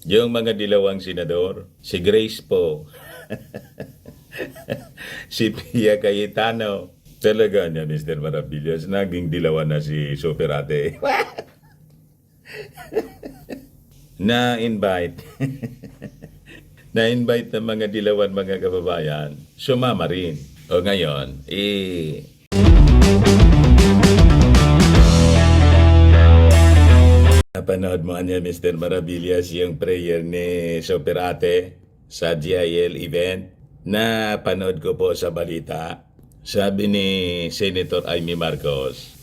Yung mga dilawang senador, si Grace po, si Pia Cayetano. Talaga niya, Mr. Maravillas, naging dilawan na si Superate. Na-invite. Na-invite ng mga dilawan mga kababayan. Sumama rin. O ngayon, napanood mo niya, Mr. Maravillas, yung prayer ni Superate sa GIL event. Napanood ko po sa balita. Sabi ni Senator Amy Marcos,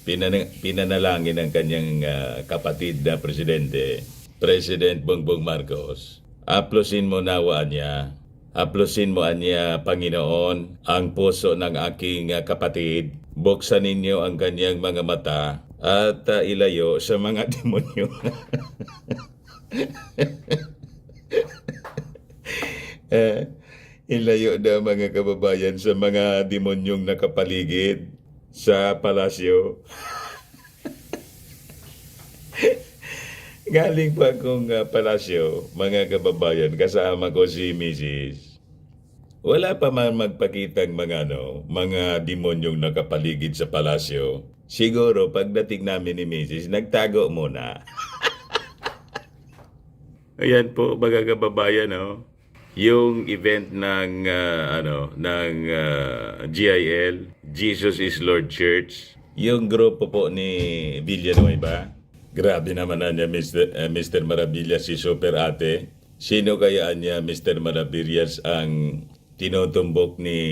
pinanalangin ng kanyang kapatid na presidente, President Bongbong Marcos. Aplosin mo nawa niya. Aplosin mo niya, Panginoon, ang puso ng aking kapatid. Buksan ninyo ang kanyang mga mata at ilayo sa mga demonyo. Ilayo na mga kababayan sa mga demonyong nakapaligid sa palasyo. Galing pa akong palasyo, mga kababayan, kasama ko si Mrs. Wala pa man magpakitang mga demonyong nakapaligid sa palasyo. Siguro pagdating namin ni Mrs., nagtago muna. Ayan po, mga kababayan, no? Yung event ng GIL, Jesus is Lord Church, yung grupo po ni Villanueva. Grabe naman na niya, Mr. Maravillas, si Superate. Sino kaya niya, Mr. Maravillas, ang tinutumbok ni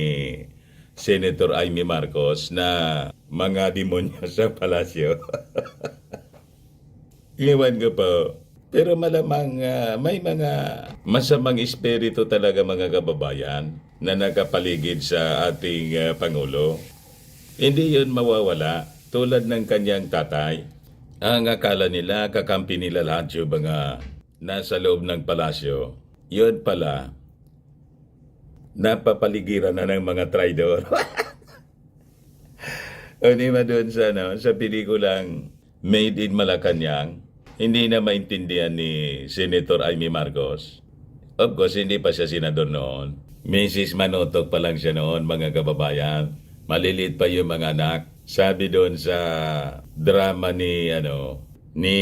Senator Amy Marcos na mga demonyo sa palasyo? Iwan ko po. Pero malamang may mga masamang espiritu talaga, mga kababayan, na nakapaligid sa ating Pangulo. Hindi yun mawawala tulad ng kanyang tatay. Ang akala nila, kakampi nila lahat yung mga nasa loob ng palasyo. Yun pala, napapaligiran na ng mga traidor. O di ba doon sa pelikulang Made in Malacanang, hindi na maintindihan ni Senator Amy Marcos. Of course, hindi pa siya senador noon. Mrs. Manotok pa lang siya noon, mga kababayan. Maliliit pa yung mga anak. Sabi doon sa drama ni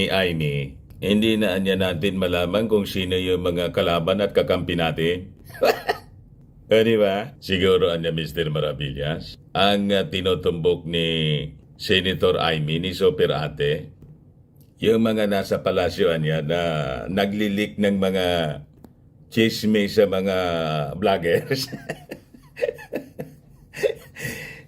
Amy, hindi na niya natin malaman kung sino yung mga kalaban at kakampi natin. Di ba? Siguro anya, Mr. Maravillas, ang tinutumbok ni Senator Amy, ni Superate, yung mga nasa palasyo niya na naglilik ng mga chismis sa mga vloggers.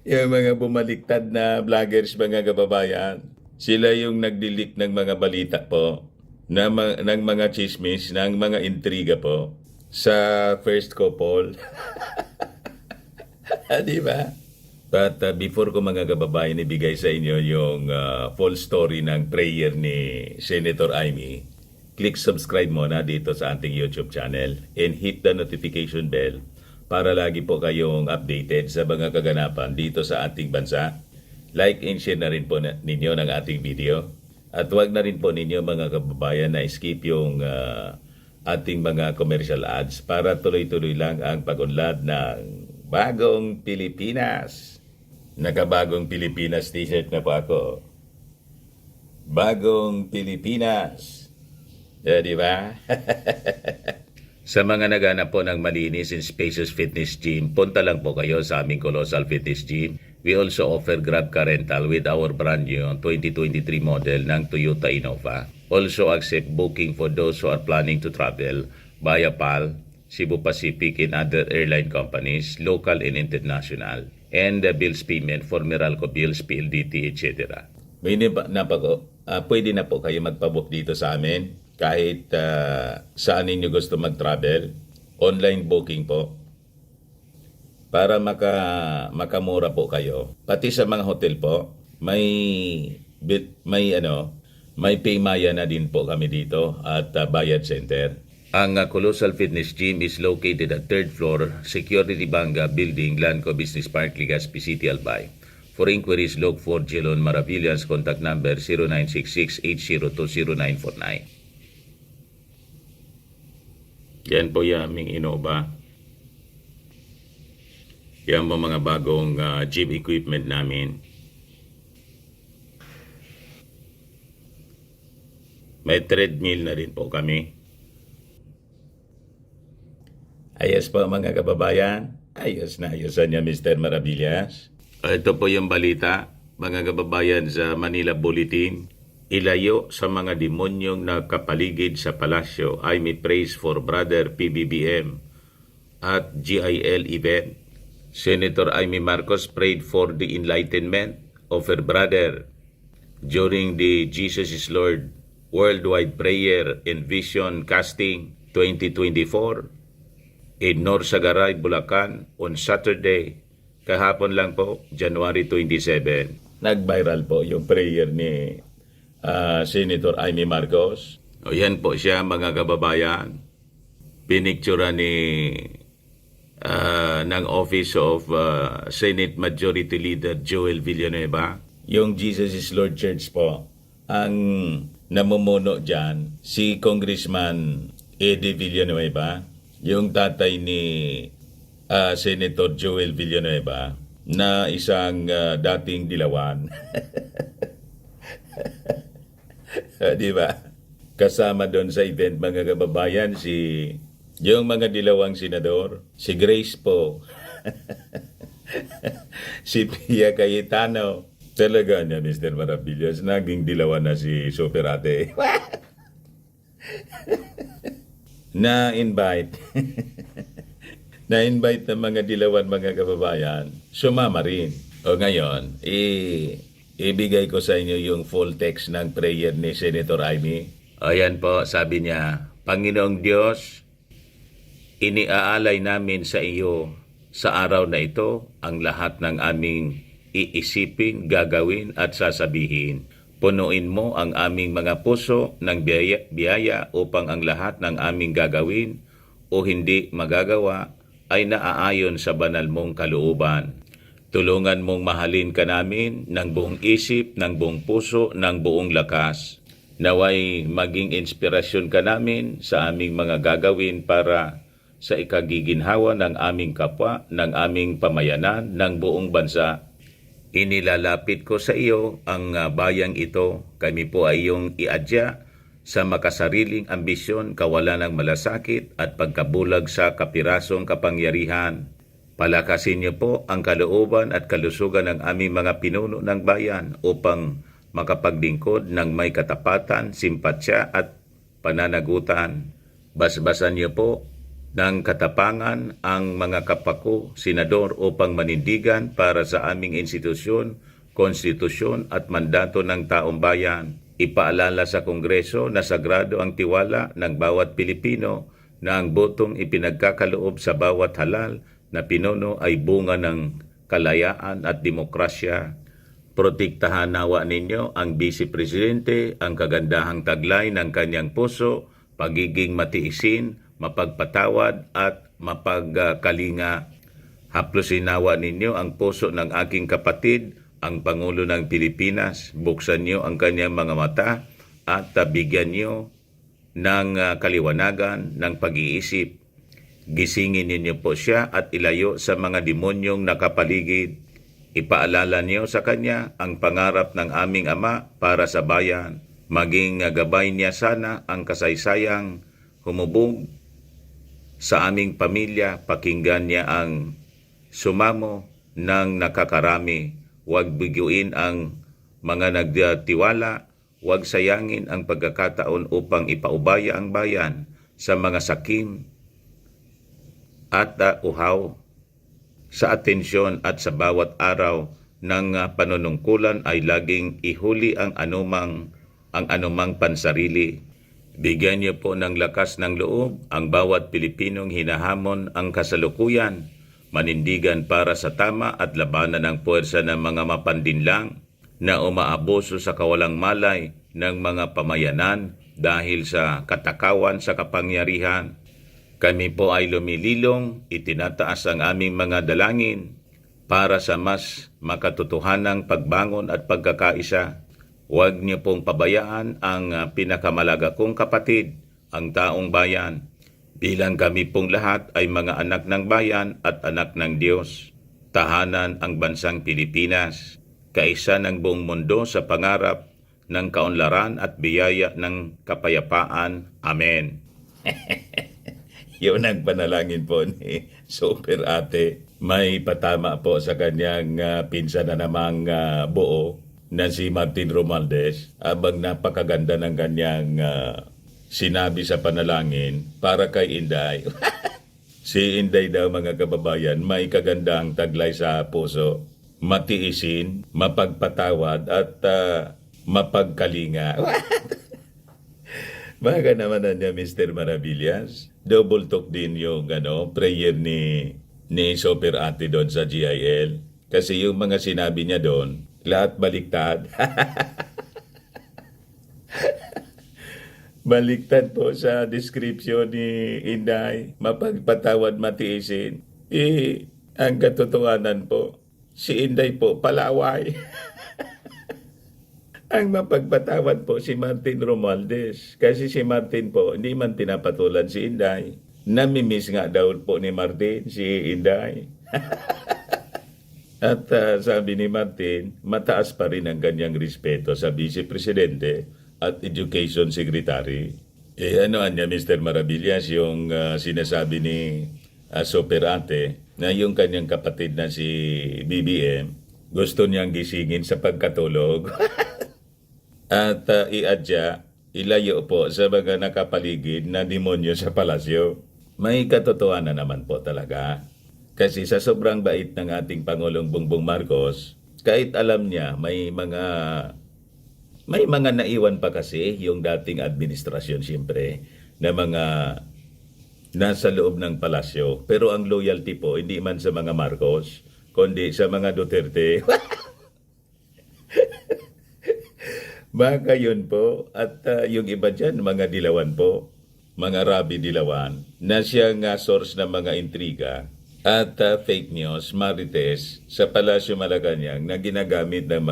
Yung mga bumaliktad na vloggers, mga kababayan. Sila yung naglilik ng mga balita po, ng mga chismis, ng mga intriga po sa first couple. Di ba? But before ko, mga kababayan, ibigay sa inyo yung full story ng prayer ni Senator Amy, click subscribe muna dito sa ating YouTube channel and hit the notification bell para lagi po kayong updated sa mga kaganapan dito sa ating bansa. Like and share na rin po ninyo ng ating video. At huwag na rin po ninyo, mga kababayan, na skip yung ating mga commercial ads para tuloy-tuloy lang ang pag-unlad ng Bagong Pilipinas. Nakabagong Pilipinas t-shirt na po ako. Bagong Pilipinas. Di ba? Sa mga naghanap po ng malinis and spacious fitness gym, punta lang po kayo sa aming Colossal Fitness Gym. We also offer Grab Car Rental with our brand new 2023 model ng Toyota Innova. Also accept booking for those who are planning to travel via PAL, Cebu Pacific and other airline companies, local and international. And the bills payment for Meralco Bills, PLDT, etc. Pwede na po kayo magpabook dito sa amin kahit saan ninyo gusto mag-travel. Online booking po para makamura po kayo. Pati sa mga hotel po, may paymaya na din po kami dito at Bayad Center. Ang Colossal Fitness Gym is located at 3rd floor, Security Banga Building, Lanco Business Park, Legazpi City, Albay. For inquiries, log 4 Jelon Maravillas, contact number 0966-8020949. Yan po yung aming Innova. Yan po mga bagong gym equipment namin. May treadmill na rin po kami. Ayos po mga kababayan. Ayos na ayosan niya Mr. Maravillas. Ito po yung balita, mga kababayan sa Manila Bulletin. Ilayo sa mga demonyong nakapaligid sa palasyo ay may praise for Brother PBBM at GIL event. Senator Amy Marcos prayed for the enlightenment of her brother during the Jesus is Lord Worldwide Prayer and Vision Casting 2024 in Norsagaray, Bulacan on Saturday, kahapon lang po, January 27. Nag-viral po yung prayer ni Senator Amy Marcos. O yan po siya mga kababayan. Pinictura ni ng Office of Senate Majority Leader Joel Villanueva. Yung Jesus is Lord Church po, ang namumuno dyan, si Congressman Eddie Villanueva, yung tatay ni Senator Joel Villanueva na isang dating dilawan. Di ba? Kasama doon sa event mga kababayan yung mga dilawang senador, si Grace po, si Pia Cayetano. Talaga niya, Mr. Maravillas, naging dilawan na si Superate. Na-invite ng mga dilawan mga kababayan, sumama rin. O ngayon, ibigay ko sa inyo yung full text ng prayer ni Senator Amy. Ayan po, sabi niya, Panginoong Diyos, iniaalay namin sa iyo sa araw na ito ang lahat ng aming iisipin, gagawin at sasabihin. Punuin mo ang aming mga puso ng biyaya upang ang lahat ng aming gagawin o hindi magagawa ay naaayon sa banal mong kalooban. Tulungan mong mahalin ka namin ng buong isip, ng buong puso, ng buong lakas. Naway maging inspirasyon ka namin sa aming mga gagawin para sa ikagiginhawa ng aming kapwa, ng aming pamayanan, ng buong bansa. Inilalapit ko sa iyo ang bayang ito. Kami po ay iyong iadya sa makasariling ambisyon, kawalan ng malasakit at pagkabulag sa kapirasong kapangyarihan. Palakasin niyo po ang kalooban at kalusugan ng aming mga pinuno ng bayan upang makapaglingkod ng may katapatan, simpatsya at pananagutan. Basbasan niyo po ng katapangan ang mga kapako, senador upang manindigan para sa aming institusyon, konstitusyon at mandato ng taong bayan. Ipaalala sa Kongreso na sagrado ang tiwala ng bawat Pilipino na ang botong ipinagkakaloob sa bawat halal na pinuno ay bunga ng kalayaan at demokrasya. Protektahan nawa ninyo ang Vice Presidente, ang kagandahang taglay ng kanyang puso, pagiging matiisin, mapagpatawad at mapagkalinga. Haplusin nawa ninyo ang puso ng aking kapatid, ang Pangulo ng Pilipinas. Buksan niyo ang kanyang mga mata at bigyan niyo ng kaliwanagan ng pag-iisip. Gisingin ninyo po siya at ilayo sa mga demonyong nakapaligid. Ipaalala niyo sa kanya ang pangarap ng aming Ama para sa bayan. Maging gabay niya sana ang kasaysayang humubog sa aming pamilya. Pakinggan niya ang sumamo ng nakakarami. Huwag biguin ang mga nagtiwala. Huwag sayangin ang pagkakataon upang ipaubaya ang bayan sa mga sakim at uhaw. Sa atensyon at sa bawat araw ng panunungkulan ay laging ihuli ang anumang pansarili. Bigyan niyo po ng lakas ng loob ang bawat Pilipinong hinahamon ang kasalukuyan, manindigan para sa tama at labanan ng puwersa ng mga mapandinlang na umaabuso sa kawalang malay ng mga pamayanan dahil sa katakawan sa kapangyarihan. Kami po ay lumililong, itinataas ang aming mga dalangin para sa mas makatotohanang pagbangon at pagkakaisa. Huwag niyo pong pabayaan ang pinakamalaga kong kapatid, ang taong bayan. Bilang kami pong lahat ay mga anak ng bayan at anak ng Diyos, tahanan ang bansang Pilipinas, kaisa ng buong mundo sa pangarap ng kaunlaran at biyaya ng kapayapaan. Amen. Yun ang panalangin po ni Super Ate. May patama po sa kanyang pinsan na namang buo na si Martin Romualdez, abang napakaganda ng kanyang sinabi sa panalangin para kay Inday. Si Inday daw, mga kababayan, may kagandang taglay sa puso, matiisin, mapagpatawad at mapagkalinga. Baga naman na niya, Mr. Maravillas. Double talk din yung prayer ni Super Ate doon sa GIL. Kasi yung mga sinabi niya doon, lahat baliktad. Baliktad po sa description ni Inday, mapagpatawad, matiisin. Ang katotohanan po, si Inday po palaway. Ang mapagpatawad po si Martin Romualdez. Kasi si Martin po, hindi man tinapatulan si Inday. Namimiss nga daw po ni Martin si Inday. At sabi ni Martin, mataas pa rin ang kanyang respeto sa Vice Presidente at Education Secretary. Ano niya, Mr. Maravillas, yung sinasabi ni Super Ate na yung kanyang kapatid na si BBM, gusto niyang gisingin sa pagkatulog. At iadya, ilayo po sa mga nakapaligid na demonyo sa palasyo. May katotohanan naman po talaga. Kasi sa sobrang bait ng ating Pangulong Bongbong Marcos, kahit alam niya may mga naiwan pa kasi yung dating administrasyon siyempre na mga nasa loob ng palasyo. Pero ang loyalty po, hindi man sa mga Marcos, kundi sa mga Duterte. Baka yun po. At yung iba dyan, mga dilawan po, mga Rabi Dilawan, na siyang source ng mga intriga at fake news, marites, sa Palasyo Malacanang na ginagamit ng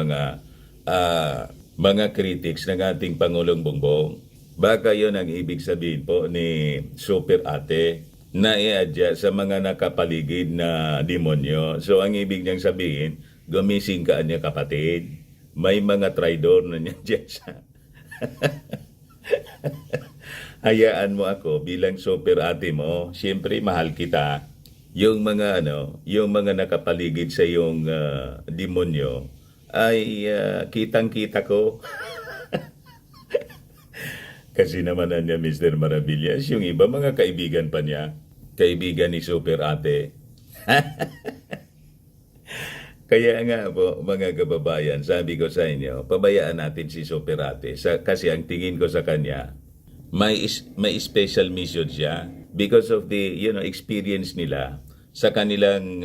mga critics ng ating Pangulong Bongbong. Baka yun ang ibig sabihin po ni Super Ate na iadya sa mga nakapaligid na demonyo. So ang ibig niyang sabihin, gumising ka niya kapatid. May mga traidor na niya dyan sa... Hayaan mo ako bilang Super Ate mo. Siyempre mahal kita. Yung mga nakapaligid sa yung demonyo ay kitang-kita ko. Kasi naman niya, Mr. Maravillas, yung iba mga kaibigan pa niya, kaibigan ni Super Ate. Kaya nga po, mga kababayan, sabi ko sa inyo, pabayaan natin si Super Ate. Kasi ang tingin ko sa kanya, may special mission siya because of the experience nila sa kanilang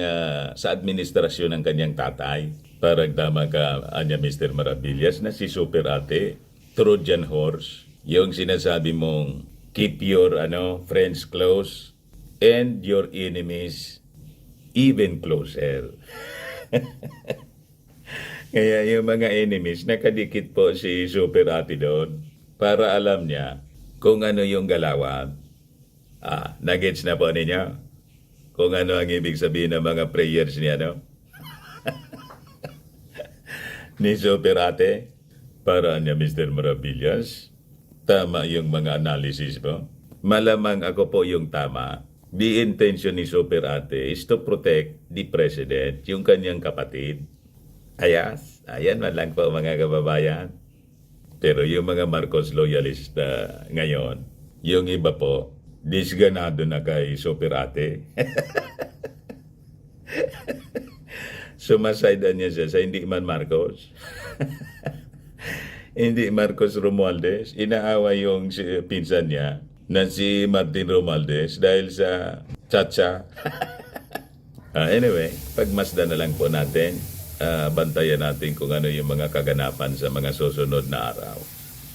sa administrasyon ng kanyang tatay. Parang tama ka, Mr. Maravillas, na si Super Ate, Trojan horse, yung sinasabi mong keep your friends close and your enemies even closer. Kaya yung mga enemies, nakadikit po si Super Ate doon para alam niya kung ano yung galawan. Nagets na po ninyo kung ano ang ibig sabihin ng mga prayers niya, no? Ni Super Ate, para niya, Mr. Maravillas, tama yung mga analysis mo. Malamang ako po yung tama. The intention ni Super Ate is to protect the President, yung kanyang kapatid. Ayan man lang po, mga kababayan. Pero yung mga Marcos loyalist ngayon, yung iba po, disganado na kay Super Ate. Sumasaydan niya siya sa hindi man Marcos. Hindi Marcos Romualdez. Inaawa yung pinsan niya na si Martin Romualdez dahil sa chacha. Anyway, pagmasdan na lang po natin. Bantayan natin kung ano yung mga kaganapan sa mga susunod na araw.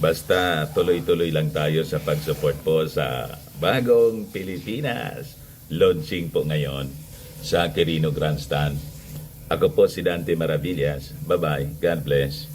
Basta tuloy-tuloy lang tayo sa pag-support po sa Bagong Pilipinas. Launching po ngayon sa Quirino Grandstand. Ako po si Dante Maravillas. Bye-bye. God bless.